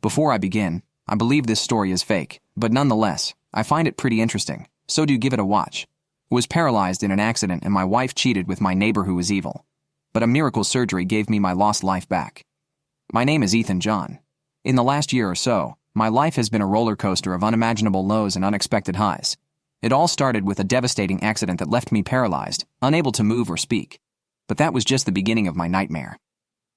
Before I begin, I believe this story is fake, but nonetheless, I find it pretty interesting, so do give it a watch. Was paralyzed in an accident and my wife cheated with my neighbor who was evil. But a miracle surgery gave me my lost life back. My name is Ethan John. In the last year or so, my life has been a roller coaster of unimaginable lows and unexpected highs. It all started with a devastating accident that left me paralyzed, unable to move or speak. But that was just the beginning of my nightmare.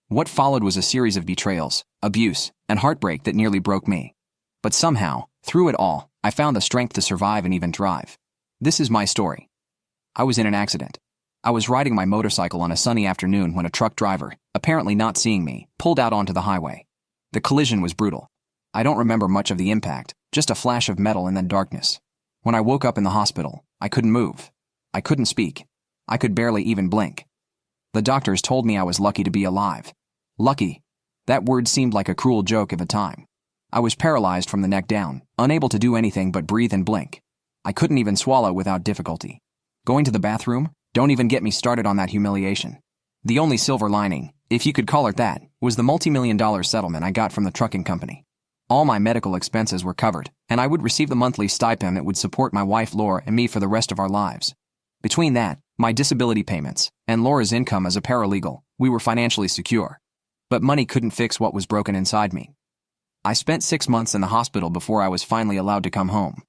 What followed was a series of betrayals, abuse, and heartbreak that nearly broke me. But somehow, through it all, I found the strength to survive and even thrive. This is my story. I was in an accident. I was riding my motorcycle on a sunny afternoon when a truck driver, apparently not seeing me, pulled out onto the highway. The collision was brutal. I don't remember much of the impact, just a flash of metal and then darkness. When I woke up in the hospital, I couldn't move. I couldn't speak. I could barely even blink. The doctors told me I was lucky to be alive. Lucky. That word seemed like a cruel joke of a time. I was paralyzed from the neck down, unable to do anything but breathe and blink. I couldn't even swallow without difficulty. Going to the bathroom? Don't even get me started on that humiliation. The only silver lining, if you could call it that, was the multi-million-dollar settlement I got from the trucking company. All my medical expenses were covered, and I would receive the monthly stipend that would support my wife Laura and me for the rest of our lives. Between that, my disability payments, and Laura's income as a paralegal, we were financially secure. But money couldn't fix what was broken inside me. I spent 6 months in the hospital before I was finally allowed to come home.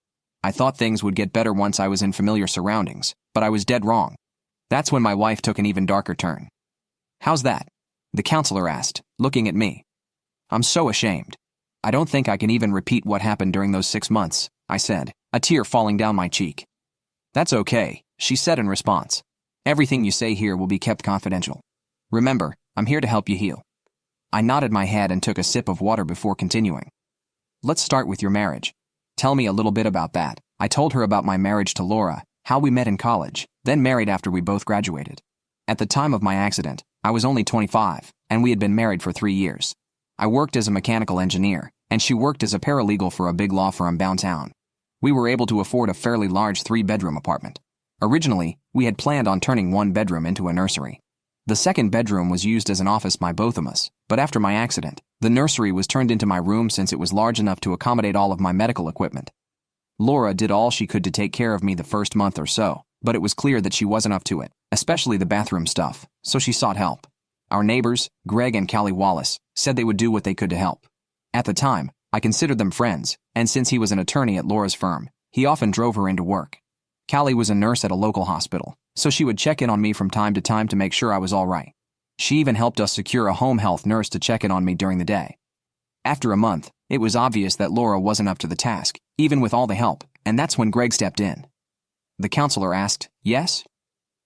I thought things would get better once I was in familiar surroundings, but I was dead wrong. That's when my life took an even darker turn. "How's that?" the counselor asked, looking at me. "I'm so ashamed. I don't think I can even repeat what happened during those 6 months," I said, a tear falling down my cheek. "That's okay," she said in response. "Everything you say here will be kept confidential. Remember, I'm here to help you heal." I nodded my head and took a sip of water before continuing. "Let's start with your marriage. Tell me a little bit about that." I told her about my marriage to Laura, how we met in college, then married after we both graduated. At the time of my accident, I was only 25, and we had been married for 3 years. I worked as a mechanical engineer, and she worked as a paralegal for a big law firm downtown. We were able to afford a fairly large 3-bedroom apartment. Originally, we had planned on turning one bedroom into a nursery. The second bedroom was used as an office by both of us, but after my accident, the nursery was turned into my room since it was large enough to accommodate all of my medical equipment. Laura did all she could to take care of me the first month or so, but it was clear that she wasn't up to it, especially the bathroom stuff, so she sought help. Our neighbors, Greg and Callie Wallace, said they would do what they could to help. At the time, I considered them friends, and since he was an attorney at Laura's firm, he often drove her into work. Callie was a nurse at a local hospital, so she would check in on me from time to make sure I was all right. She even helped us secure a home health nurse to check in on me during the day. After a month, it was obvious that Laura wasn't up to the task, even with all the help, and that's when Greg stepped in. The counselor asked, "Yes?"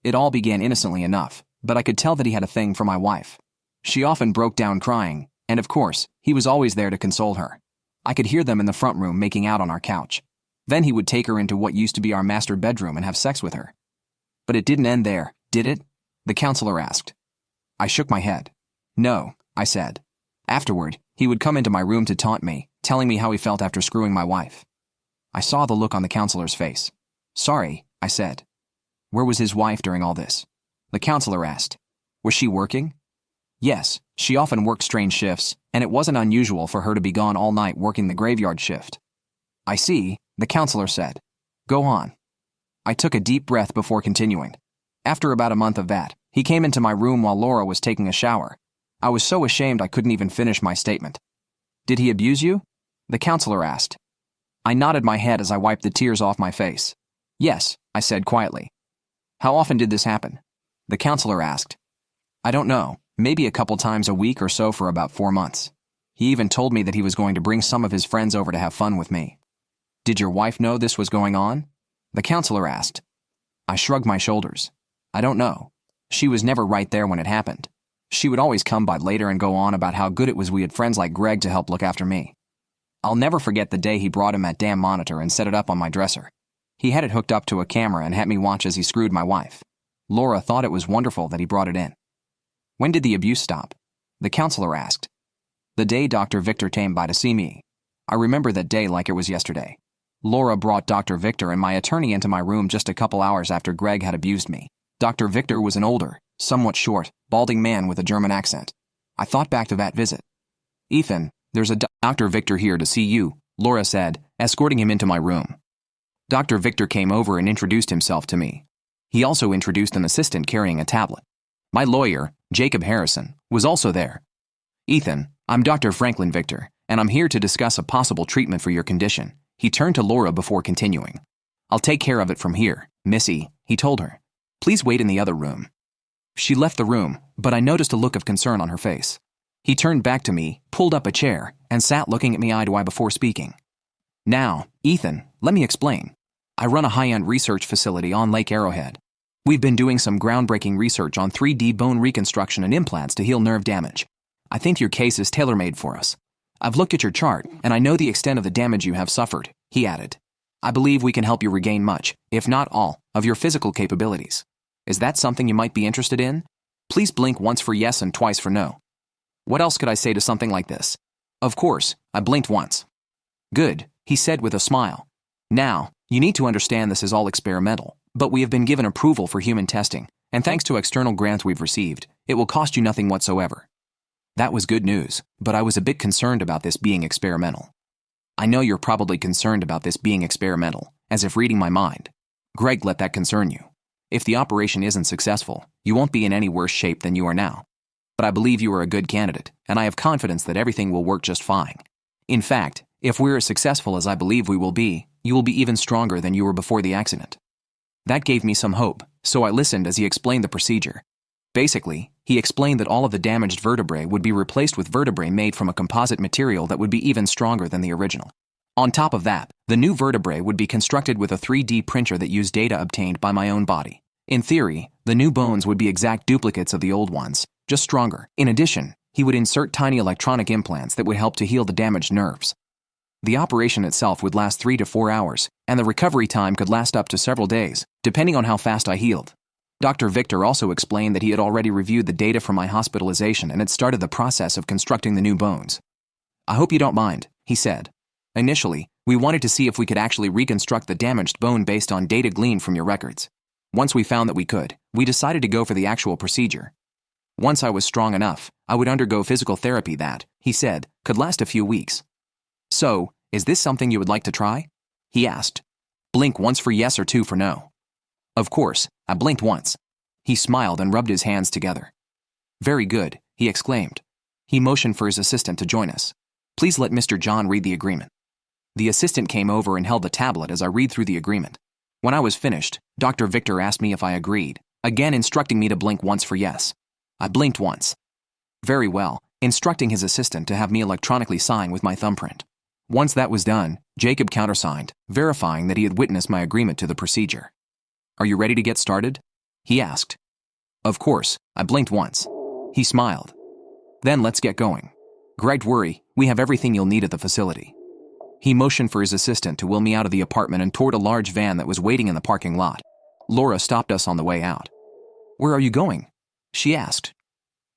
It all began innocently enough, but I could tell that he had a thing for my wife. She often broke down crying, and of course, he was always there to console her. I could hear them in the front room making out on our couch. Then he would take her into what used to be our master bedroom and have sex with her. But it didn't end there, did it? The counselor asked. I shook my head. "No," I said. Afterward, he would come into my room to taunt me, telling me how he felt after screwing my wife. I saw the look on the counselor's face. "Sorry," I said. "Where was his wife during all this?" The counselor asked. "Was she working?" "Yes, she often worked strange shifts, and it wasn't unusual for her to be gone all night working the graveyard shift." "I see," the counselor said. "Go on." I took a deep breath before continuing. After about a month of that, he came into my room while Laura was taking a shower. I was so ashamed I couldn't even finish my statement. "Did he abuse you?" the counselor asked. I nodded my head as I wiped the tears off my face. "Yes," I said quietly. "How often did this happen?" the counselor asked. "I don't know, maybe a couple times a week or so for about 4 months. He even told me that he was going to bring some of his friends over to have fun with me." "Did your wife know this was going on?" the counselor asked. I shrugged my shoulders. "I don't know. She was never right there when it happened. She would always come by later and go on about how good it was we had friends like Greg to help look after me. I'll never forget the day he brought him that damn monitor and set it up on my dresser. He had it hooked up to a camera and had me watch as he screwed my wife. Laura thought it was wonderful that he brought it in." "When did the abuse stop?" the counselor asked. "The day Dr. Victor came by to see me. I remember that day like it was yesterday. Laura brought Dr. Victor and my attorney into my room just a couple hours after Greg had abused me. Dr. Victor was an older, somewhat short, balding man with a German accent. I thought back to that visit. "Ethan, There's a Dr. Victor here to see you, Laura said, escorting him into my room. Dr. Victor came over and introduced himself to me. He also introduced an assistant carrying a tablet. My lawyer, Jacob Harrison, was also there. Ethan, I'm Dr. Franklin Victor, and I'm here to discuss a possible treatment for your condition. He turned to Laura before continuing. I'll take care of it from here, Missy, he told her. Please wait in the other room. She left the room, but I noticed a look of concern on her face. He turned back to me, pulled up a chair, and sat looking at me eye to eye before speaking. Now, Ethan, let me explain. I run a high-end research facility on Lake Arrowhead. We've been doing some groundbreaking research on 3D bone reconstruction and implants to heal nerve damage. I think your case is tailor-made for us. I've looked at your chart, and I know the extent of the damage you have suffered, he added. I believe we can help you regain much, if not all, of your physical capabilities. Is that something you might be interested in? Please blink once for yes and twice for no. What else could I say to something like this? Of course, I blinked once. Good, he said with a smile. Now, you need to understand this is all experimental, but we have been given approval for human testing, and thanks to external grants we've received, it will cost you nothing whatsoever. That was good news, but I was a bit concerned about this being experimental. I know you're probably concerned about this being experimental, as if reading my mind. Greg, let that concern you. If the operation isn't successful, you won't be in any worse shape than you are now. But I believe you are a good candidate, and I have confidence that everything will work just fine. In fact, if we're as successful as I believe we will be, you will be even stronger than you were before the accident. That gave me some hope, so I listened as he explained the procedure. Basically, he explained that all of the damaged vertebrae would be replaced with vertebrae made from a composite material that would be even stronger than the original. On top of that, the new vertebrae would be constructed with a 3D printer that used data obtained by my own body. In theory, the new bones would be exact duplicates of the old ones, just stronger. In addition, he would insert tiny electronic implants that would help to heal the damaged nerves. The operation itself would last 3 to 4 hours, and the recovery time could last up to several days, depending on how fast I healed. Dr. Victor also explained that he had already reviewed the data from my hospitalization and had started the process of constructing the new bones. I hope you don't mind, he said. Initially, we wanted to see if we could actually reconstruct the damaged bone based on data gleaned from your records. Once we found that we could, we decided to go for the actual procedure. Once I was strong enough, I would undergo physical therapy that, he said, could last a few weeks. So, is this something you would like to try? He asked. Blink once for yes or two for no. Of course, I blinked once. He smiled and rubbed his hands together. Very good, he exclaimed. He motioned for his assistant to join us. Please let Mr. John read the agreement. The assistant came over and held the tablet as I read through the agreement. When I was finished, Dr. Victor asked me if I agreed, again instructing me to blink once for yes. I blinked once. Very well, instructing his assistant to have me electronically sign with my thumbprint. Once that was done, Jacob countersigned, verifying that he had witnessed my agreement to the procedure. Are you ready to get started? He asked. Of course, I blinked once. He smiled. Then let's get going. Greg, worry, we have everything you'll need at the facility. He motioned for his assistant to wheel me out of the apartment and toward a large van that was waiting in the parking lot. Laura stopped us on the way out. Where are you going? She asked.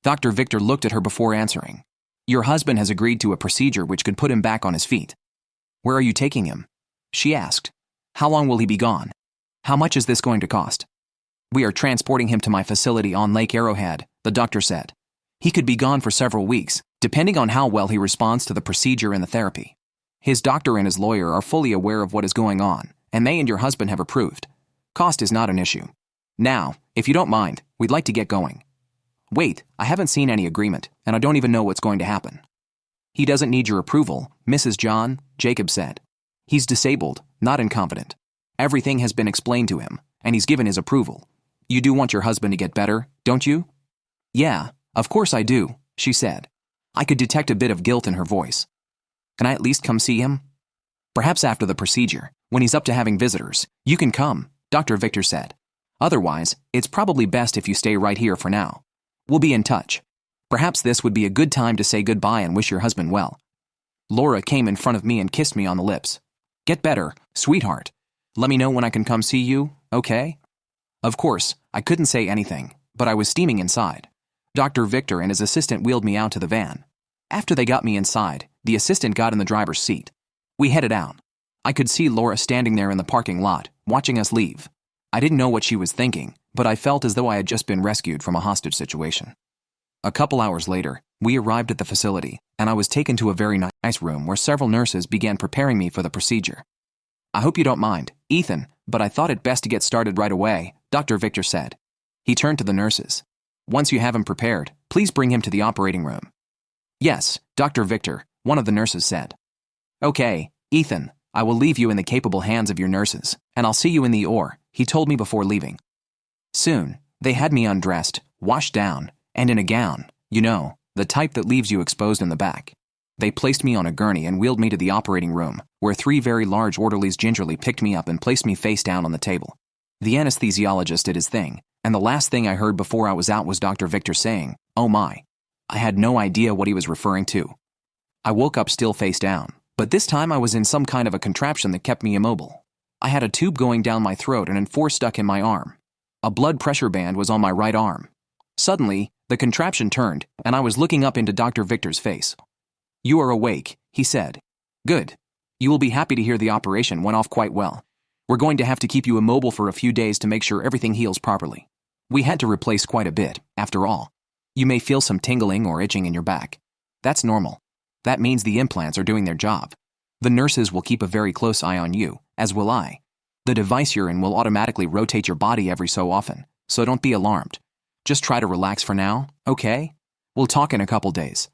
Dr. Victor looked at her before answering. Your husband has agreed to a procedure which could put him back on his feet. Where are you taking him? She asked. How long will he be gone? How much is this going to cost? We are transporting him to my facility on Lake Arrowhead, the doctor said. He could be gone for several weeks, depending on how well he responds to the procedure and the therapy. His doctor and his lawyer are fully aware of what is going on, and they and your husband have approved. Cost is not an issue. Now, if you don't mind, we'd like to get going. Wait, I haven't seen any agreement, and I don't even know what's going to happen. He doesn't need your approval, Mrs. John, Jacob said. He's disabled, not incompetent. Everything has been explained to him, and he's given his approval. You do want your husband to get better, don't you? Yeah, of course I do, she said. I could detect a bit of guilt in her voice. Can I at least come see him? Perhaps after the procedure, when he's up to having visitors, you can come, Dr. Victor said. Otherwise, it's probably best if you stay right here for now. We'll be in touch. Perhaps this would be a good time to say goodbye and wish your husband well. Laura came in front of me and kissed me on the lips. Get better, sweetheart. Let me know when I can come see you, okay? Of course, I couldn't say anything, but I was steaming inside. Dr. Victor and his assistant wheeled me out to the van. After they got me inside, the assistant got in the driver's seat. We headed out. I could see Laura standing there in the parking lot, watching us leave. I didn't know what she was thinking, but I felt as though I had just been rescued from a hostage situation. A couple hours later, we arrived at the facility, and I was taken to a very nice room where several nurses began preparing me for the procedure. "I hope you don't mind, Ethan, but I thought it best to get started right away," Dr. Victor said. He turned to the nurses. "Once you have him prepared, please bring him to the operating room." "Yes, Dr. Victor," one of the nurses said. "Okay, Ethan, I will leave you in the capable hands of your nurses, and I'll see you in the OR," he told me before leaving. Soon, they had me undressed, washed down, and in a gown, you know, the type that leaves you exposed in the back. They placed me on a gurney and wheeled me to the operating room, where 3 very large orderlies gingerly picked me up and placed me face down on the table. The anesthesiologist did his thing, and the last thing I heard before I was out was Dr. Victor saying, "Oh my." I had no idea what he was referring to. I woke up still face down, but this time I was in some kind of a contraption that kept me immobile. I had a tube going down my throat and 4 stuck in my arm. A blood pressure band was on my right arm. Suddenly, the contraption turned, and I was looking up into Dr. Victor's face. "You are awake," he said. "Good. You will be happy to hear the operation went off quite well. We're going to have to keep you immobile for a few days to make sure everything heals properly. We had to replace quite a bit, after all. You may feel some tingling or itching in your back. That's normal. That means the implants are doing their job. The nurses will keep a very close eye on you, as will I. The device you're in will automatically rotate your body every so often, so don't be alarmed. Just try to relax for now, okay? We'll talk in a couple days."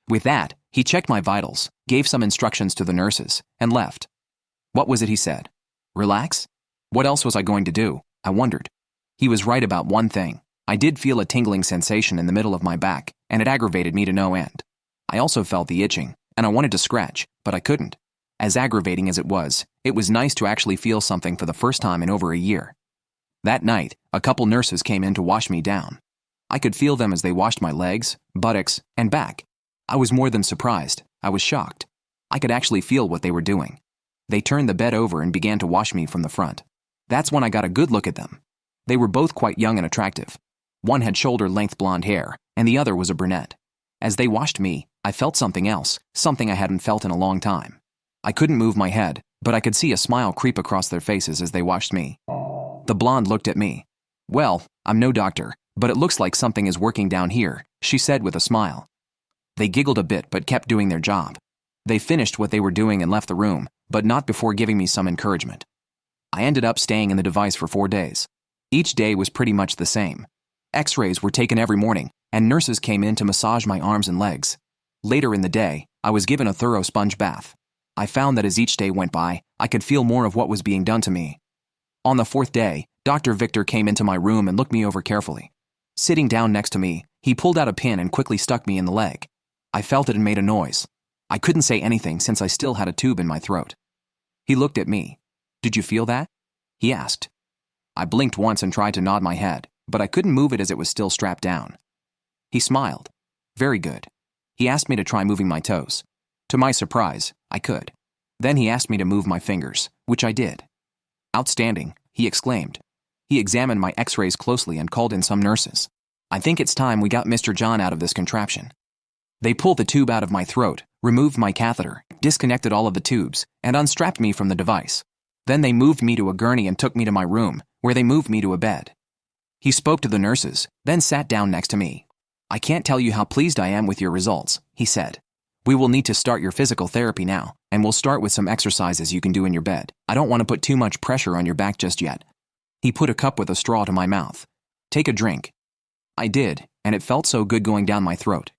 With that, he checked my vitals, gave some instructions to the nurses, and left. What was it he said? Relax? What else was I going to do? I wondered. He was right about one thing. I did feel a tingling sensation in the middle of my back, and it aggravated me to no end. I also felt the itching, and I wanted to scratch, but I couldn't. As aggravating as it was nice to actually feel something for the first time in over a year. That night, a couple nurses came in to wash me down. I could feel them as they washed my legs, buttocks, and back. I was more than surprised. I was shocked. I could actually feel what they were doing. They turned the bed over and began to wash me from the front. That's when I got a good look at them. They were both quite young and attractive. One had shoulder-length blonde hair, and the other was a brunette. As they washed me, I felt something else, something I hadn't felt in a long time. I couldn't move my head, but I could see a smile creep across their faces as they washed me. The blonde looked at me. "Well, I'm no doctor, but it looks like something is working down here," she said with a smile. They giggled a bit but kept doing their job. They finished what they were doing and left the room, but not before giving me some encouragement. I ended up staying in the device for 4 days. Each day was pretty much the same. X-rays were taken every morning, and nurses came in to massage my arms and legs. Later in the day, I was given a thorough sponge bath. I found that as each day went by, I could feel more of what was being done to me. On the 4th day, Dr. Victor came into my room and looked me over carefully. Sitting down next to me, he pulled out a pin and quickly stuck me in the leg. I felt it and made a noise. I couldn't say anything since I still had a tube in my throat. He looked at me. "Did you feel that?" he asked. I blinked once and tried to nod my head, but I couldn't move it as it was still strapped down. He smiled. "Very good." He asked me to try moving my toes. To my surprise, I could. Then he asked me to move my fingers, which I did. "Outstanding," he exclaimed. He examined my x-rays closely and called in some nurses. "I think it's time we got Mr. John out of this contraption." They pulled the tube out of my throat, removed my catheter, disconnected all of the tubes, and unstrapped me from the device. Then they moved me to a gurney and took me to my room, where they moved me to a bed. He spoke to the nurses, then sat down next to me. "I can't tell you how pleased I am with your results," he said. "We will need to start your physical therapy now, and we'll start with some exercises you can do in your bed. I don't want to put too much pressure on your back just yet." He put a cup with a straw to my mouth. "Take a drink." I did, and it felt so good going down my throat.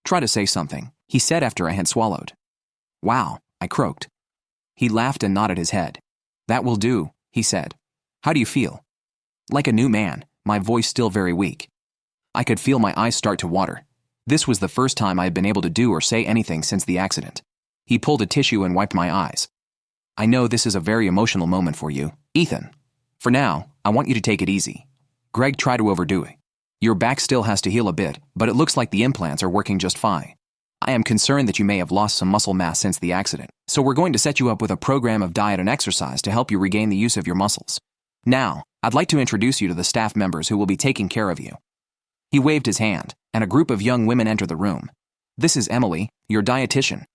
"Try to say something," he said after I had swallowed. "Wow," I croaked. He laughed and nodded his head. "That will do," he said. "How do you feel?" "Like a new man," my voice still very weak. I could feel my eyes start to water. This was the first time I had been able to do or say anything since the accident. He pulled a tissue and wiped my eyes. "I know this is a very emotional moment for you, Ethan. For now, I want you to take it easy. Greg tried to overdo it. Your back still has to heal a bit, but it looks like the implants are working just fine. I am concerned that you may have lost some muscle mass since the accident, so we're going to set you up with a program of diet and exercise to help you regain the use of your muscles. Now, I'd like to introduce you to the staff members who will be taking care of you." He waved his hand, and a group of young women entered the room. "This is Emily, your dietitian.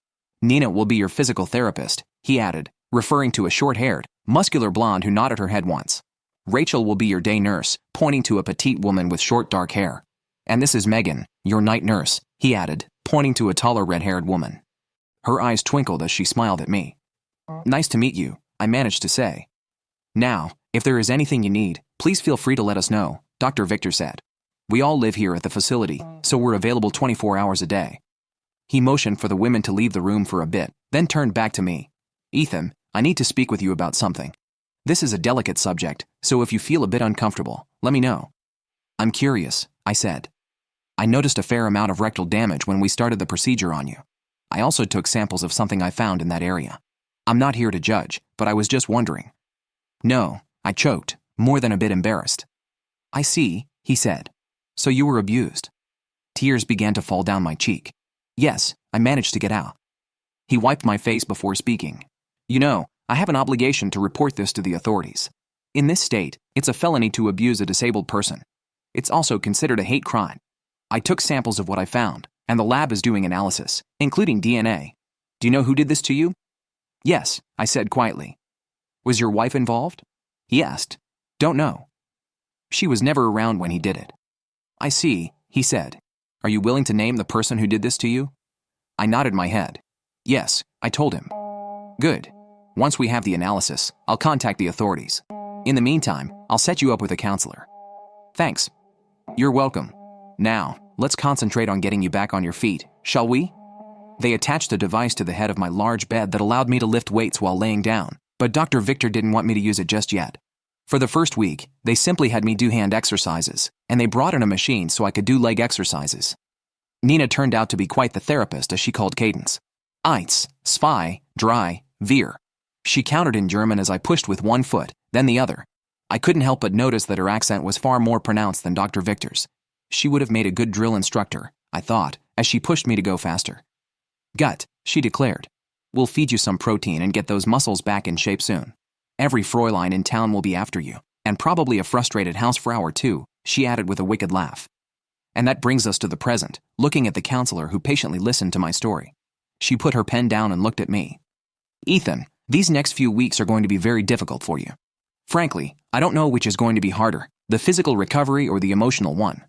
Nina will be your physical therapist," he added, referring to a short-haired, muscular blonde who nodded her head once. "Rachel will be your day nurse," pointing to a petite woman with short dark hair. And this is Megan, your night nurse, he added, pointing to a taller red-haired woman. Her eyes twinkled as she smiled at me. Nice to meet you, I managed to say. Now, if there is anything you need, please feel free to let us know, Dr. Victor said. We all live here at the facility, so we're available 24 hours a day. He motioned for the women to leave the room for a bit, then turned back to me. Ethan, I need to speak with you about something. This is a delicate subject, so if you feel a bit uncomfortable, let me know. I'm curious, I said. I noticed a fair amount of rectal damage when we started the procedure on you. I also took samples of something I found in that area. I'm not here to judge, but I was just wondering. No, I choked, more than a bit embarrassed. I see, he said. So you were abused. Tears began to fall down my cheek. Yes, I managed to get out. He wiped my face before speaking. You know, I have an obligation to report this to the authorities. In this state, it's a felony to abuse a disabled person. It's also considered a hate crime. I took samples of what I found, and the lab is doing analysis, including DNA. Do you know who did this to you? Yes, I said quietly. Was your wife involved? He asked. Don't know. She was never around when he did it. I see, he said. Are you willing to name the person who did this to you? I nodded my head. Yes, I told him. Good. Once we have the analysis, I'll contact the authorities. In the meantime, I'll set you up with a counselor. Thanks. You're welcome. Now, let's concentrate on getting you back on your feet, shall we? They attached a device to the head of my large bed that allowed me to lift weights while laying down, but Dr. Victor didn't want me to use it just yet. For the first week, they simply had me do hand exercises, and they brought in a machine so I could do leg exercises. Nina turned out to be quite the therapist, as she called cadence. Eins, zwei, drei, vier. She counted in German as I pushed with one foot, then the other. I couldn't help but notice that her accent was far more pronounced than Dr. Victor's. She would have made a good drill instructor, I thought, as she pushed me to go faster. Gut, she declared. We'll feed you some protein and get those muscles back in shape soon. Every Fräulein in town will be after you, and probably a frustrated Hausfrau or two, she added with a wicked laugh. And that brings us to the present, looking at the counselor who patiently listened to my story. She put her pen down and looked at me. Ethan, these next few weeks are going to be very difficult for you. Frankly, I don't know which is going to be harder, the physical recovery or the emotional one.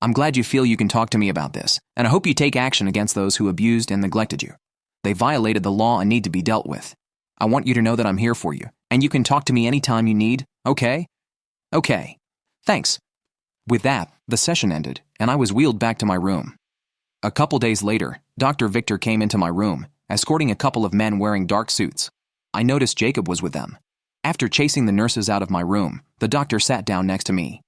I'm glad you feel you can talk to me about this, and I hope you take action against those who abused and neglected you. They violated the law and need to be dealt with. I want you to know that I'm here for you, and you can talk to me anytime you need, okay? Okay. Thanks. With that, the session ended, and I was wheeled back to my room. A couple days later, Dr. Victor came into my room, escorting a couple of men wearing dark suits. I noticed Jacob was with them. After chasing the nurses out of my room, the doctor sat down next to me.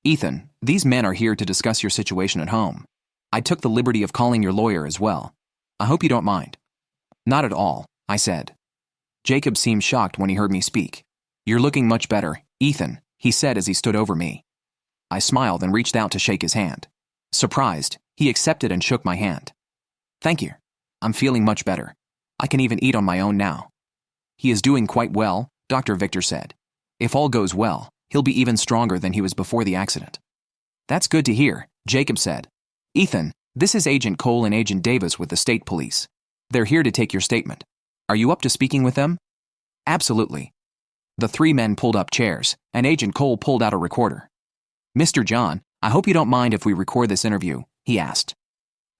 Ethan, these men are here to discuss your situation at home. I took the liberty of calling your lawyer as well. I hope you don't mind. Not at all, I said. Jacob seemed shocked when he heard me speak. You're looking much better, Ethan, he said as he stood over me. I smiled and reached out to shake his hand. Surprised, he accepted and shook my hand. Thank you. I'm feeling much better. I can even eat on my own now. He is doing quite well, Dr. Victor said. If all goes well, he'll be even stronger than he was before the accident. That's good to hear, Jacob said. Ethan, this is Agent Cole and Agent Davis with the state police. They're here to take your statement. Are you up to speaking with them? Absolutely. The three men pulled up chairs, and Agent Cole pulled out a recorder. Mr. John, I hope you don't mind if we record this interview, he asked.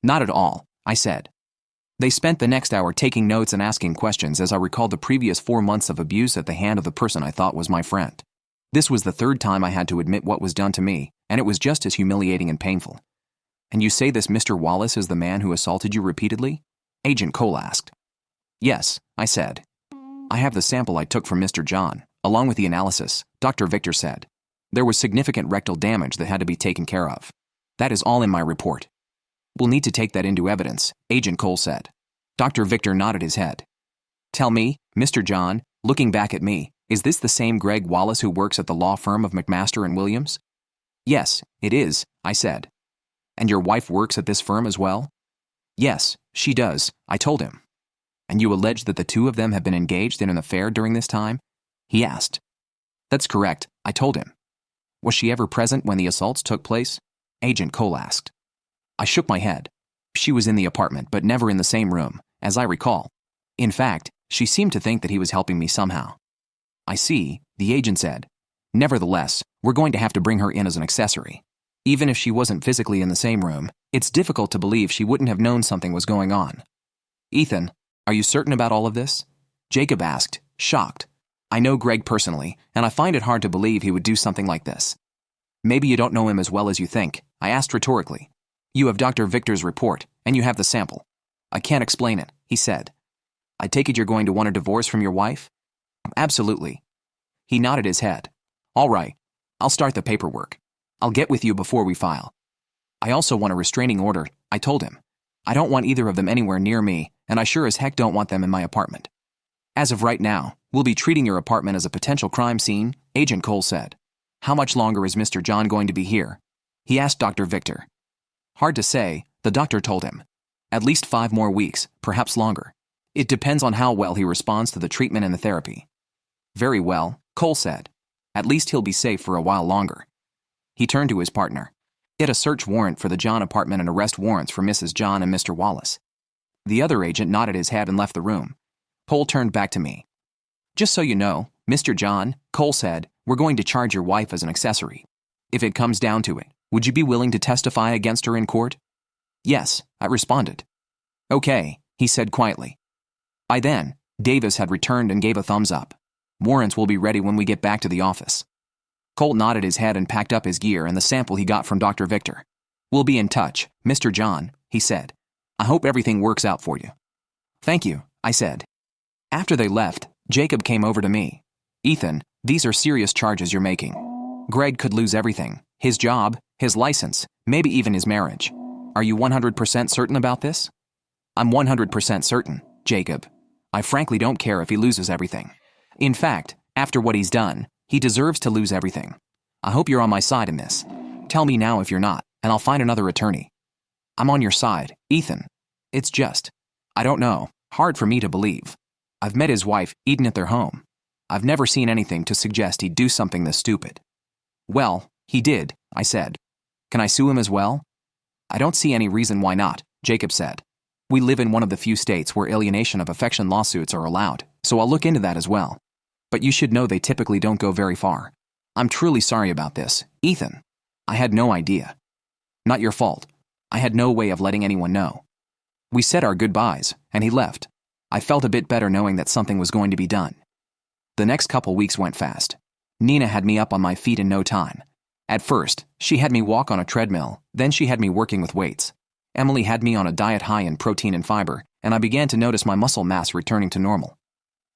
Not at all, I said. They spent the next hour taking notes and asking questions as I recalled the previous 4 months of abuse at the hand of the person I thought was my friend. This was the third time I had to admit what was done to me, and it was just as humiliating and painful. And you say this Mr. Wallace is the man who assaulted you repeatedly? Agent Cole asked. Yes, I said. I have the sample I took from Mr. John, along with the analysis, Dr. Victor said. There was significant rectal damage that had to be taken care of. That is all in my report. We'll need to take that into evidence, Agent Cole said. Dr. Victor nodded his head. Tell me, Mr. John, looking back at me, is this the same Greg Wallace who works at the law firm of McMaster and Williams? Yes, it is, I said. And your wife works at this firm as well? Yes, she does, I told him. And you allege that the two of them have been engaged in an affair during this time? He asked. That's correct, I told him. Was she ever present when the assaults took place? Agent Cole asked. I shook my head. She was in the apartment, but never in the same room, as I recall. In fact, she seemed to think that he was helping me somehow. I see, the agent said. Nevertheless, we're going to have to bring her in as an accessory. Even if she wasn't physically in the same room, it's difficult to believe she wouldn't have known something was going on. "Ethan, are you certain about all of this?" Jacob asked, shocked. "I know Greg personally, and I find it hard to believe he would do something like this." "Maybe you don't know him as well as you think," I asked rhetorically. "You have Dr. Victor's report, and you have the sample." "I can't explain it," he said. "I take it you're going to want a divorce from your wife?" "Absolutely." He nodded his head. "All right, I'll start the paperwork. I'll get with you before we file." "I also want a restraining order," I told him. "I don't want either of them anywhere near me, and I sure as heck don't want them in my apartment." "As of right now, we'll be treating your apartment as a potential crime scene," Agent Cole said. "How much longer is Mr. John going to be here?" he asked Dr. Victor. "Hard to say," the doctor told him. "At least 5 more weeks, perhaps longer. It depends on how well he responds to the treatment and the therapy." "Very well," Cole said. "At least he'll be safe for a while longer." He turned to his partner. "Get a search warrant for the John apartment and arrest warrants for Mrs. John and Mr. Wallace." The other agent nodded his head and left the room. Cole turned back to me. "Just so you know, Mr. John," Cole said, "we're going to charge your wife as an accessory. If it comes down to it, would you be willing to testify against her in court?" "Yes," I responded. "Okay," he said quietly. By then, Davis had returned and gave a thumbs up. "Warrants will be ready when we get back to the office." Cole nodded his head and packed up his gear and the sample he got from Dr. Victor. "We'll be in touch, Mr. John," he said. "I hope everything works out for you." "Thank you," I said. After they left, Jacob came over to me. "Ethan, these are serious charges you're making. Greg could lose everything, his job, his license, maybe even his marriage. Are you 100% certain about this?" "I'm 100% certain, Jacob. I frankly don't care if he loses everything. In fact, after what he's done, he deserves to lose everything. I hope you're on my side in this. Tell me now if you're not, and I'll find another attorney." "I'm on your side, Ethan. It's just, I don't know, hard for me to believe. I've met his wife, eaten at their home. I've never seen anything to suggest he'd do something this stupid." "Well, he did," I said. "Can I sue him as well?" "I don't see any reason why not," Jacob said. "We live in one of the few states where alienation of affection lawsuits are allowed, so I'll look into that as well. But you should know they typically don't go very far. I'm truly sorry about this, Ethan. I had no idea." "Not your fault. I had no way of letting anyone know." We said our goodbyes, and he left. I felt a bit better knowing that something was going to be done. The next couple weeks went fast. Nina had me up on my feet in no time. At first, she had me walk on a treadmill, then she had me working with weights. Emily had me on a diet high in protein and fiber, and I began to notice my muscle mass returning to normal.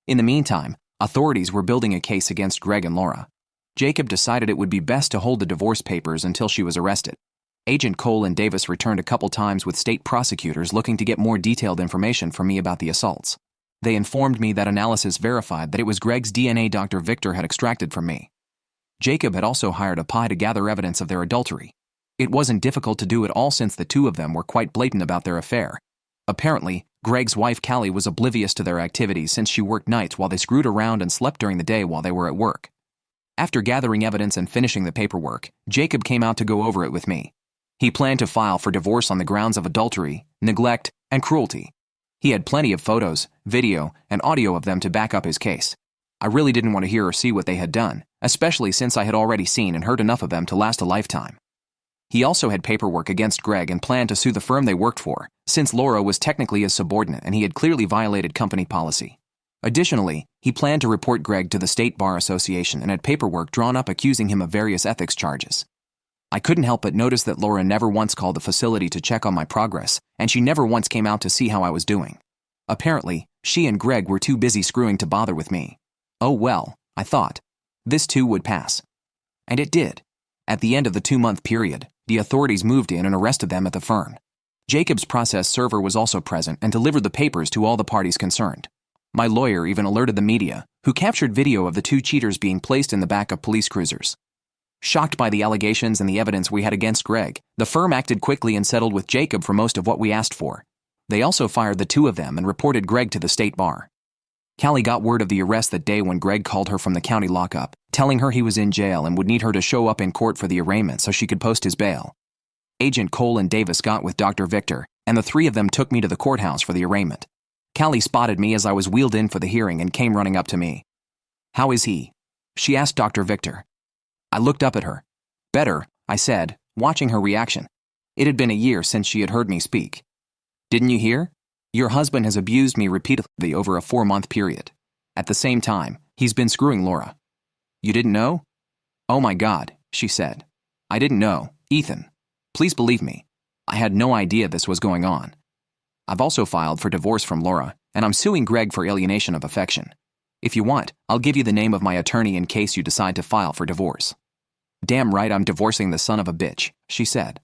In the meantime, authorities were building a case against Greg and Laura. Jacob decided it would be best to hold the divorce papers until she was arrested. Agent Cole and Davis returned a couple times with state prosecutors looking to get more detailed information from me about the assaults. They informed me that analysis verified that it was Greg's DNA Dr. Victor had extracted from me. Jacob had also hired a PI to gather evidence of their adultery. It wasn't difficult to do it all since the two of them were quite blatant about their affair. Apparently, Greg's wife Callie was oblivious to their activities since she worked nights while they screwed around and slept during the day while they were at work. After gathering evidence and finishing the paperwork, Jacob came out to go over it with me. He planned to file for divorce on the grounds of adultery, neglect, and cruelty. He had plenty of photos, video, and audio of them to back up his case. I really didn't want to hear or see what they had done, especially since I had already seen and heard enough of them to last a lifetime. He also had paperwork against Greg and planned to sue the firm they worked for, since Laura was technically his subordinate and he had clearly violated company policy. Additionally, he planned to report Greg to the State Bar Association and had paperwork drawn up accusing him of various ethics charges. I couldn't help but notice that Laura never once called the facility to check on my progress, and she never once came out to see how I was doing. Apparently, she and Greg were too busy screwing to bother with me. Oh well, I thought. This too would pass. And it did. At the end of the 2-month period, the authorities moved in and arrested them at the firm. Jacob's process server was also present and delivered the papers to all the parties concerned. My lawyer even alerted the media, who captured video of the 2 cheaters being placed in the back of police cruisers. Shocked by the allegations and the evidence we had against Greg, the firm acted quickly and settled with Jacob for most of what we asked for. They also fired the 2 of them and reported Greg to the state bar. Callie got word of the arrest that day when Greg called her from the county lockup, telling her he was in jail and would need her to show up in court for the arraignment so she could post his bail. Agent Cole and Davis got with Dr. Victor, and the 3 of them took me to the courthouse for the arraignment. Callie spotted me as I was wheeled in for the hearing and came running up to me. "How is he?" she asked Dr. Victor. I looked up at her. "Better," I said, watching her reaction. It had been a year since she had heard me speak. Didn't you hear? Your husband has abused me repeatedly over a 4-month period. At the same time, he's been screwing Laura. You didn't know? Oh my God, she said. I didn't know, Ethan. Please believe me. I had no idea this was going on. I've also filed for divorce from Laura, and I'm suing Greg for alienation of affection. If you want, I'll give you the name of my attorney in case you decide to file for divorce. Damn right I'm divorcing the son of a bitch, she said.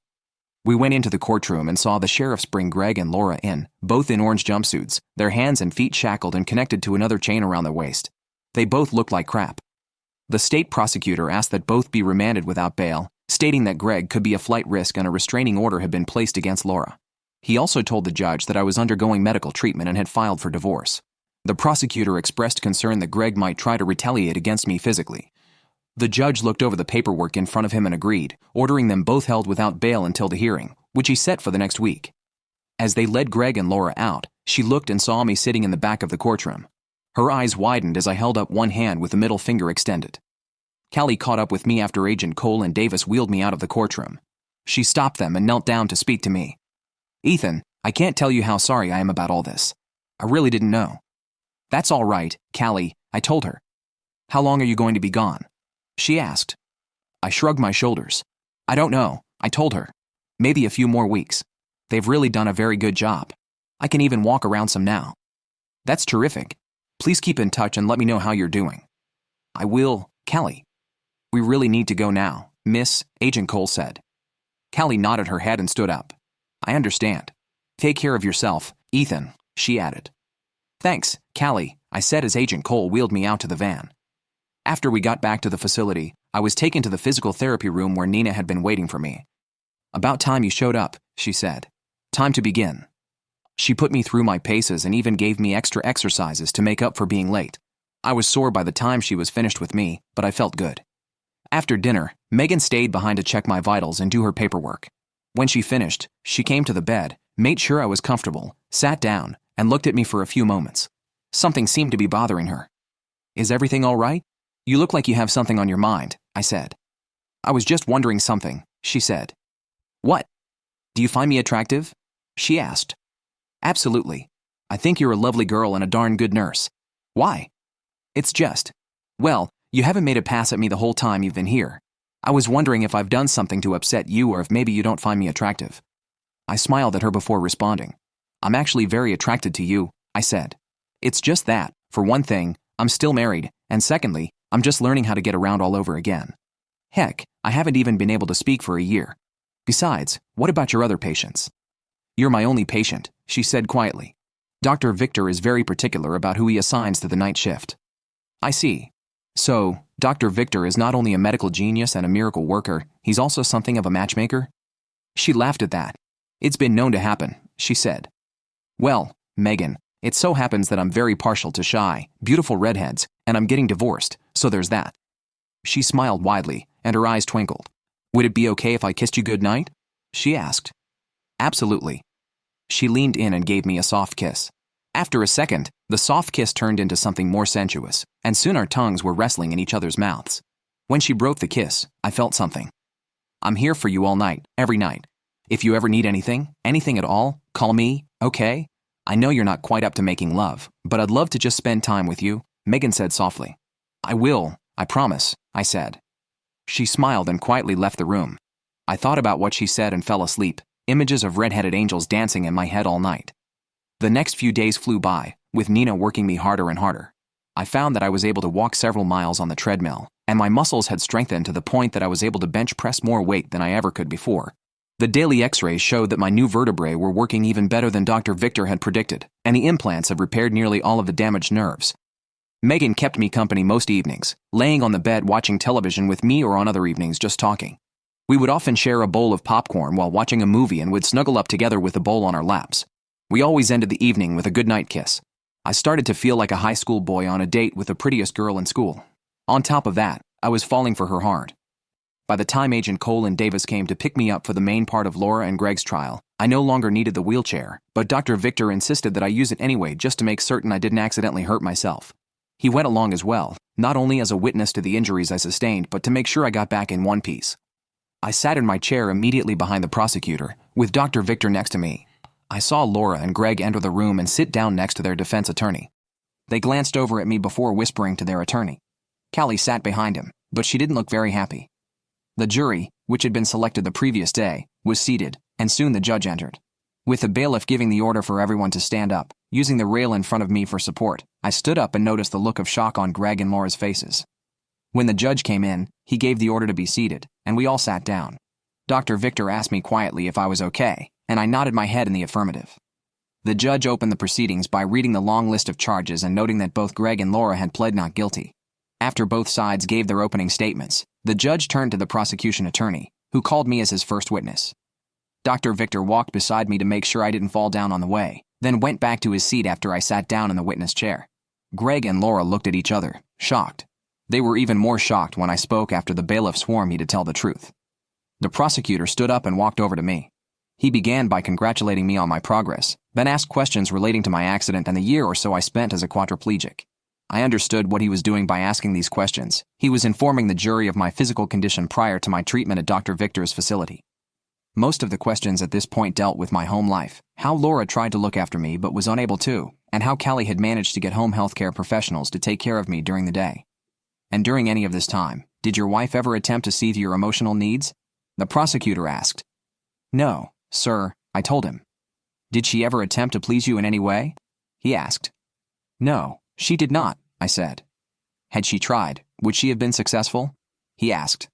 We went into the courtroom and saw the sheriffs bring Greg and Laura in, both in orange jumpsuits, their hands and feet shackled and connected to another chain around their waist. They both looked like crap. The state prosecutor asked that both be remanded without bail, stating that Greg could be a flight risk and a restraining order had been placed against Laura. He also told the judge that I was undergoing medical treatment and had filed for divorce. The prosecutor expressed concern that Greg might try to retaliate against me physically. The judge looked over the paperwork in front of him and agreed, ordering them both held without bail until the hearing, which he set for the next week. As they led Greg and Laura out, she looked and saw me sitting in the back of the courtroom. Her eyes widened as I held up one hand with the middle finger extended. Callie caught up with me after Agent Cole and Davis wheeled me out of the courtroom. She stopped them and knelt down to speak to me. Ethan, I can't tell you how sorry I am about all this. I really didn't know. That's all right, Callie, I told her. How long are you going to be gone? She asked. I shrugged my shoulders. I don't know, I told her. Maybe a few more weeks. They've really done a very good job. I can even walk around some now. That's terrific. Please keep in touch and let me know how you're doing. I will, Callie. We really need to go now, Miss, Agent Cole said. Callie nodded her head and stood up. I understand. Take care of yourself, Ethan, she added. Thanks, Callie, I said as Agent Cole wheeled me out to the van. After we got back to the facility, I was taken to the physical therapy room where Nina had been waiting for me. About time you showed up, she said. Time to begin. She put me through my paces and even gave me extra exercises to make up for being late. I was sore by the time she was finished with me, but I felt good. After dinner, Megan stayed behind to check my vitals and do her paperwork. When she finished, she came to the bed, made sure I was comfortable, sat down, and looked at me for a few moments. Something seemed to be bothering her. Is everything all right? You look like you have something on your mind, I said. I was just wondering something, she said. What? Do you find me attractive? She asked. Absolutely. I think you're a lovely girl and a darn good nurse. Why? It's just. Well, you haven't made a pass at me the whole time you've been here. I was wondering if I've done something to upset you or if maybe you don't find me attractive. I smiled at her before responding. I'm actually very attracted to you, I said. It's just that, for one thing, I'm still married, and secondly, I'm just learning how to get around all over again. Heck, I haven't even been able to speak for a year. Besides, what about your other patients? You're my only patient, she said quietly. Dr. Victor is very particular about who he assigns to the night shift. I see. So, Dr. Victor is not only a medical genius and a miracle worker, he's also something of a matchmaker? She laughed at that. It's been known to happen, she said. Well, Megan, it so happens that I'm very partial to shy, beautiful redheads, and I'm getting divorced, so there's that. She smiled widely, and her eyes twinkled. Would it be okay if I kissed you goodnight? She asked. Absolutely. She leaned in and gave me a soft kiss. After a second, the soft kiss turned into something more sensuous, and soon our tongues were wrestling in each other's mouths. When she broke the kiss, I felt something. I'm here for you all night, every night. If you ever need anything at all, call me, okay? I know you're not quite up to making love, but I'd love to just spend time with you, Megan said softly. I will, I promise, I said. She smiled and quietly left the room. I thought about what she said and fell asleep, images of red-headed angels dancing in my head all night. The next few days flew by, with Nina working me harder and harder. I found that I was able to walk several miles on the treadmill, and my muscles had strengthened to the point that I was able to bench press more weight than I ever could before. The daily x-rays showed that my new vertebrae were working even better than Dr. Victor had predicted, and the implants had repaired nearly all of the damaged nerves. Megan kept me company most evenings, laying on the bed watching television with me or on other evenings just talking. We would often share a bowl of popcorn while watching a movie and would snuggle up together with the bowl on our laps. We always ended the evening with a goodnight kiss. I started to feel like a high school boy on a date with the prettiest girl in school. On top of that, I was falling for her hard. By the time Agent Cole and Davis came to pick me up for the main part of Laura and Greg's trial, I no longer needed the wheelchair, but Dr. Victor insisted that I use it anyway just to make certain I didn't accidentally hurt myself. He went along as well, not only as a witness to the injuries I sustained, but to make sure I got back in one piece. I sat in my chair immediately behind the prosecutor, with Dr. Victor next to me. I saw Laura and Greg enter the room and sit down next to their defense attorney. They glanced over at me before whispering to their attorney. Callie sat behind him, but she didn't look very happy. The jury, which had been selected the previous day, was seated, and soon the judge entered. With the bailiff giving the order for everyone to stand up, using the rail in front of me for support, I stood up and noticed the look of shock on Greg and Laura's faces. When the judge came in, he gave the order to be seated, and we all sat down. Dr. Victor asked me quietly if I was okay, and I nodded my head in the affirmative. The judge opened the proceedings by reading the long list of charges and noting that both Greg and Laura had pled not guilty. After both sides gave their opening statements, the judge turned to the prosecution attorney, who called me as his first witness. Dr. Victor walked beside me to make sure I didn't fall down on the way, then went back to his seat after I sat down in the witness chair. Greg and Laura looked at each other, shocked. They were even more shocked when I spoke after the bailiff swore me to tell the truth. The prosecutor stood up and walked over to me. He began by congratulating me on my progress, then asked questions relating to my accident and the year or so I spent as a quadriplegic. I understood what he was doing by asking these questions. He was informing the jury of my physical condition prior to my treatment at Dr. Victor's facility. Most of the questions at this point dealt with my home life, how Laura tried to look after me but was unable to, and how Callie had managed to get home healthcare professionals to take care of me during the day. And during any of this time, did your wife ever attempt to see to your emotional needs? The prosecutor asked. No, sir, I told him. Did she ever attempt to please you in any way? He asked. No, she did not, I said. Had she tried, would she have been successful? He asked.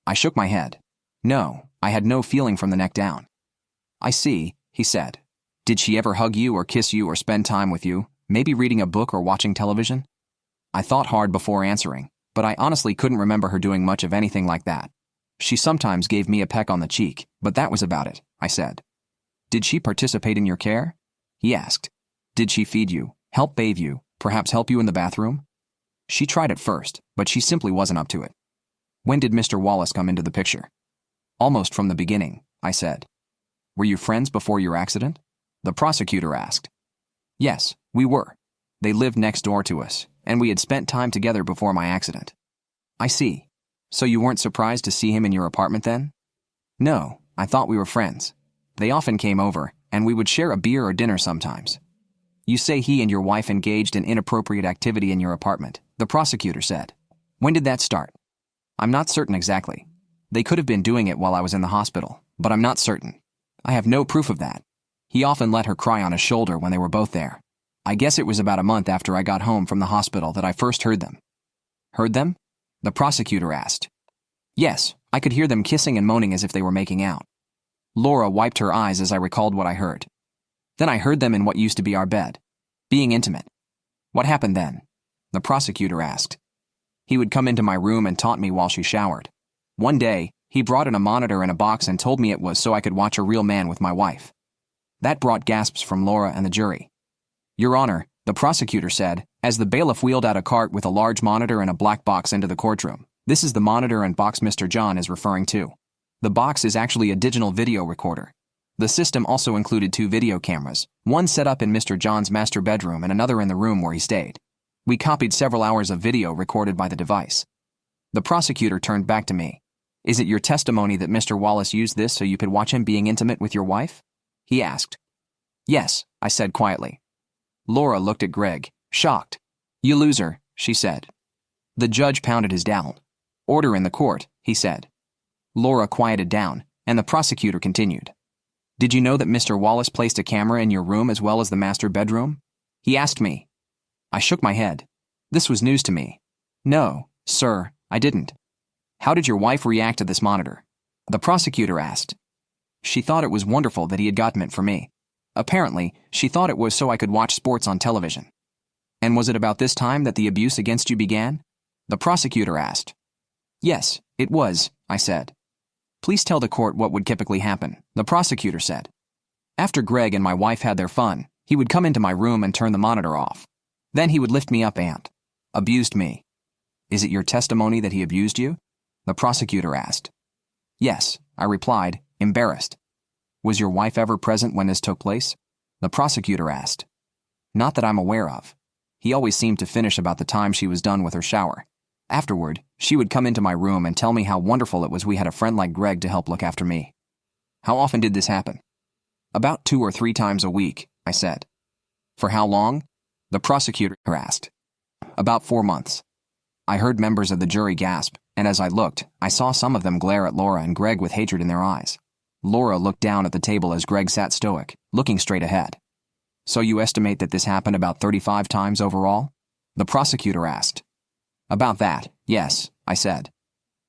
I shook my head. No, I had no feeling from the neck down. I see, he said. Did she ever hug you or kiss you or spend time with you, maybe reading a book or watching television? I thought hard before answering, but I honestly couldn't remember her doing much of anything like that. She sometimes gave me a peck on the cheek, but that was about it, I said. Did she participate in your care? He asked. Did she feed you, help bathe you, perhaps help you in the bathroom? She tried at first, but she simply wasn't up to it. When did Mr. Wallace come into the picture? Almost from the beginning, I said. Were you friends before your accident? The prosecutor asked. Yes, we were. They lived next door to us, and we had spent time together before my accident. I see. So you weren't surprised to see him in your apartment then? No, I thought we were friends. They often came over, and we would share a beer or dinner sometimes. You say he and your wife engaged in inappropriate activity in your apartment, the prosecutor said. When did that start? I'm not certain exactly. They could have been doing it while I was in the hospital, but I'm not certain. I have no proof of that. He often let her cry on his shoulder when they were both there. I guess it was about a month after I got home from the hospital that I first heard them. Heard them? The prosecutor asked. Yes, I could hear them kissing and moaning as if they were making out. Laura wiped her eyes as I recalled what I heard. Then I heard them in what used to be our bed, being intimate. What happened then? The prosecutor asked. He would come into my room and taunt me while she showered. One day, he brought in a monitor in a box and told me it was so I could watch a real man with my wife. That brought gasps from Laura and the jury. Your Honor, the prosecutor said, as the bailiff wheeled out a cart with a large monitor and a black box into the courtroom. This is the monitor and box Mr. John is referring to. The box is actually a digital video recorder. The system also included 2 video cameras, one set up in Mr. John's master bedroom and another in the room where he stayed. We copied several hours of video recorded by the device. The prosecutor turned back to me. Is it your testimony that Mr. Wallace used this so you could watch him being intimate with your wife? He asked. Yes, I said quietly. Laura looked at Greg, shocked. You loser, she said. The judge pounded his gavel. Order in the court, he said. Laura quieted down, and the prosecutor continued. Did you know that Mr. Wallace placed a camera in your room as well as the master bedroom? He asked me. I shook my head. This was news to me. No, sir, I didn't. How did your wife react to this monitor? The prosecutor asked. She thought it was wonderful that he had gotten it for me. Apparently, she thought it was so I could watch sports on television. And was it about this time that the abuse against you began? The prosecutor asked. Yes, it was, I said. Please tell the court what would typically happen, the prosecutor said. After Greg and my wife had their fun, he would come into my room and turn the monitor off. Then he would lift me up and abused me. Is it your testimony that he abused you? The prosecutor asked. Yes, I replied, embarrassed. Was your wife ever present when this took place? The prosecutor asked. Not that I'm aware of. He always seemed to finish about the time she was done with her shower. Afterward, she would come into my room and tell me how wonderful it was we had a friend like Greg to help look after me. How often did this happen? About 2 or 3 times a week, I said. For how long? The prosecutor asked. About 4 months. I heard members of the jury gasp, and as I looked, I saw some of them glare at Laura and Greg with hatred in their eyes. Laura looked down at the table as Greg sat stoic, looking straight ahead. So you estimate that this happened about 35 times overall? The prosecutor asked. About that, yes, I said.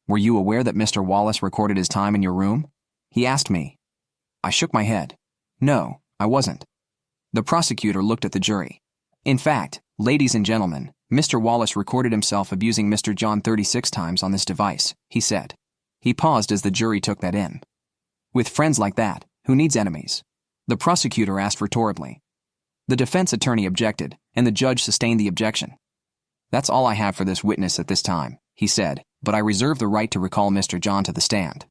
Were you aware that Mr. Wallace recorded his time in your room? He asked me. I shook my head. No, I wasn't. The prosecutor looked at the jury. In fact, ladies and gentlemen, Mr. Wallace recorded himself abusing Mr. John 36 times on this device, he said. He paused as the jury took that in. With friends like that, who needs enemies? The prosecutor asked rhetorically. The defense attorney objected, and the judge sustained the objection. That's all I have for this witness at this time, he said, but I reserve the right to recall Mr. John to the stand.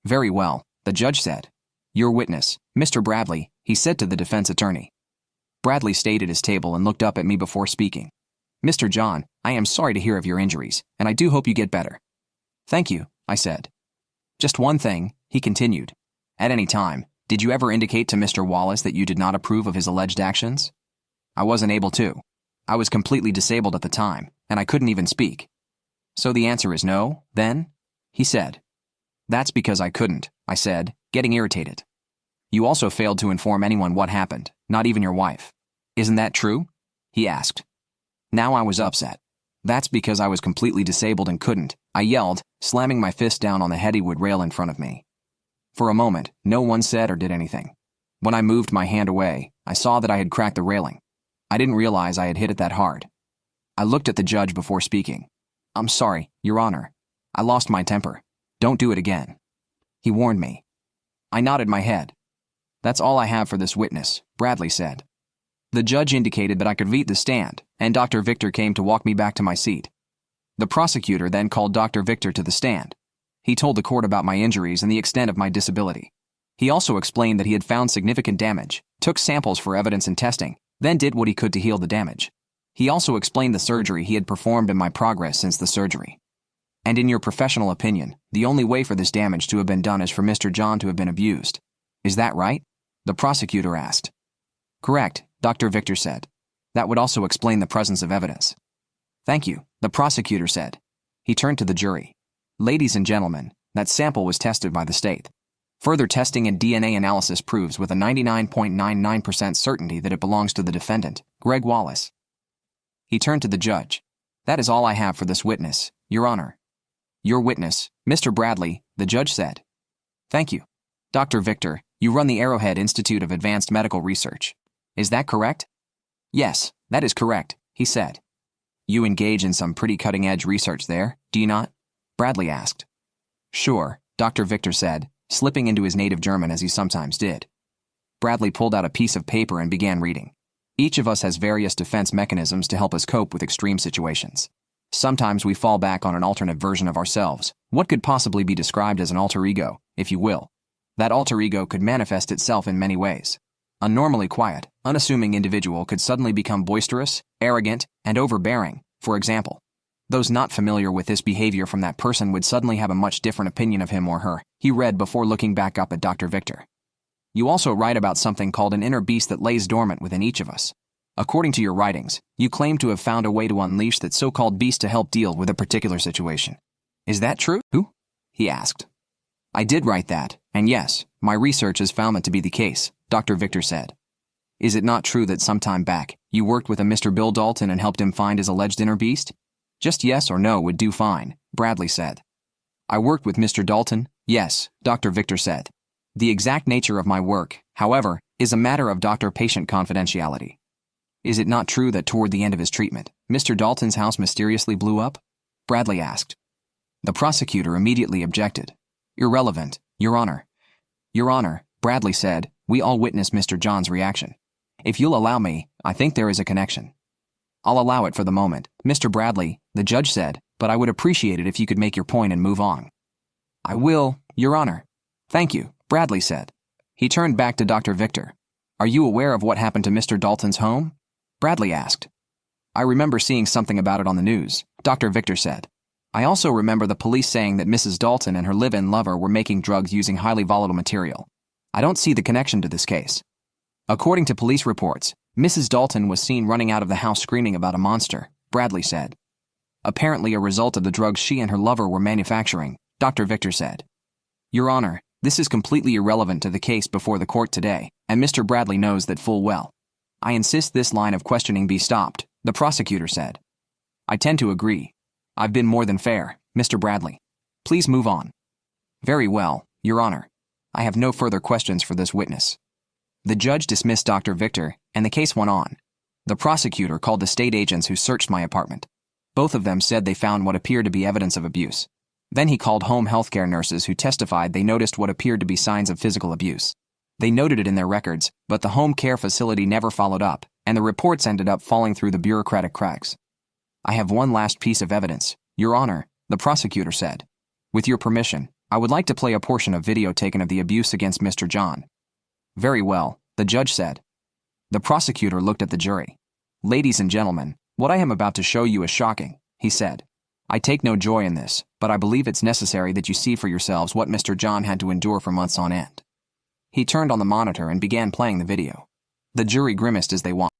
Very well, the judge said. Your witness, Mr. Bradley, he said to the defense attorney. Bradley stayed at his table and looked up at me before speaking. Mr. John, I am sorry to hear of your injuries, and I do hope you get better. Thank you, I said. Just one thing, he continued. At any time, did you ever indicate to Mr. Wallace that you did not approve of his alleged actions? I wasn't able to. I was completely disabled at the time, and I couldn't even speak. So the answer is no, then? He said. That's because I couldn't, I said, getting irritated. You also failed to inform anyone what happened, not even your wife. Isn't that true? He asked. Now I was upset. That's because I was completely disabled and couldn't, I yelled, slamming my fist down on the heavy wood rail in front of me. For a moment, no one said or did anything. When I moved my hand away, I saw that I had cracked the railing. I didn't realize I had hit it that hard. I looked at the judge before speaking. I'm sorry, Your Honor. I lost my temper. Don't do it again. He warned me. I nodded my head. That's all I have for this witness, Bradley said. The judge indicated that I could leave the stand, and Dr. Victor came to walk me back to my seat. The prosecutor then called Dr. Victor to the stand. He told the court about my injuries and the extent of my disability. He also explained that he had found significant damage, took samples for evidence and testing, then did what he could to heal the damage. He also explained the surgery he had performed and my progress since the surgery. And in your professional opinion, the only way for this damage to have been done is for Mr. John to have been abused. Is that right? The prosecutor asked. Correct, Dr. Victor said. That would also explain the presence of evidence. Thank you, the prosecutor said. He turned to the jury. Ladies and gentlemen, that sample was tested by the state. Further testing and DNA analysis proves with a 99.99% certainty that it belongs to the defendant, Greg Wallace. He turned to the judge. That is all I have for this witness, Your Honor. Your witness, Mr. Bradley, the judge said. Thank you. Dr. Victor, you run the Arrowhead Institute of Advanced Medical Research. Is that correct? Yes, that is correct, he said. You engage in some pretty cutting-edge research there, do you not? Bradley asked. Sure, Dr. Victor said, slipping into his native German as he sometimes did. Bradley pulled out a piece of paper and began reading. Each of us has various defense mechanisms to help us cope with extreme situations. Sometimes we fall back on an alternate version of ourselves, what could possibly be described as an alter ego, if you will. That alter ego could manifest itself in many ways. A normally quiet, unassuming individual could suddenly become boisterous, arrogant, and overbearing, for example. Those not familiar with this behavior from that person would suddenly have a much different opinion of him or her, he read before looking back up at Dr. Victor. You also write about something called an inner beast that lays dormant within each of us. According to your writings, you claim to have found a way to unleash that so-called beast to help deal with a particular situation. Is that true? He asked. I did write that, and yes, my research has found that to be the case, Dr. Victor said. Is it not true that some time back, you worked with a Mr. Bill Dalton and helped him find his alleged inner beast? Just yes or no would do fine, Bradley said. I worked with Mr. Dalton, yes, Dr. Victor said. The exact nature of my work, however, is a matter of doctor-patient confidentiality. Is it not true that toward the end of his treatment, Mr. Dalton's house mysteriously blew up? Bradley asked. The prosecutor immediately objected. Irrelevant, Your Honor. Your Honor, Bradley said, we all witnessed Mr. John's reaction. If you'll allow me, I think there is a connection. I'll allow it for the moment, Mr. Bradley, the judge said, but I would appreciate it if you could make your point and move on. I will, Your Honor. Thank you, Bradley said. He turned back to Dr. Victor. Are you aware of what happened to Mr. Dalton's home? Bradley asked. I remember seeing something about it on the news, Dr. Victor said. I also remember the police saying that Mrs. Dalton and her live-in lover were making drugs using highly volatile material. I don't see the connection to this case. According to police reports, Mrs. Dalton was seen running out of the house screaming about a monster, Bradley said. Apparently a result of the drugs she and her lover were manufacturing, Dr. Victor said. Your Honor, this is completely irrelevant to the case before the court today, and Mr. Bradley knows that full well. I insist this line of questioning be stopped, the prosecutor said. I tend to agree. I've been more than fair, Mr. Bradley. Please move on. Very well, Your Honor. I have no further questions for this witness. The judge dismissed Dr. Victor, and the case went on. The prosecutor called the state agents who searched my apartment. Both of them said they found what appeared to be evidence of abuse. Then he called home healthcare nurses who testified they noticed what appeared to be signs of physical abuse. They noted it in their records, but the home care facility never followed up, and the reports ended up falling through the bureaucratic cracks. I have one last piece of evidence, Your Honor, the prosecutor said. With your permission, I would like to play a portion of video taken of the abuse against Mr. John. Very well, the judge said. The prosecutor looked at the jury. Ladies and gentlemen, what I am about to show you is shocking, he said. I take no joy in this, but I believe it's necessary that you see for yourselves what Mr. John had to endure for months on end. He turned on the monitor and began playing the video. The jury grimaced as they watched.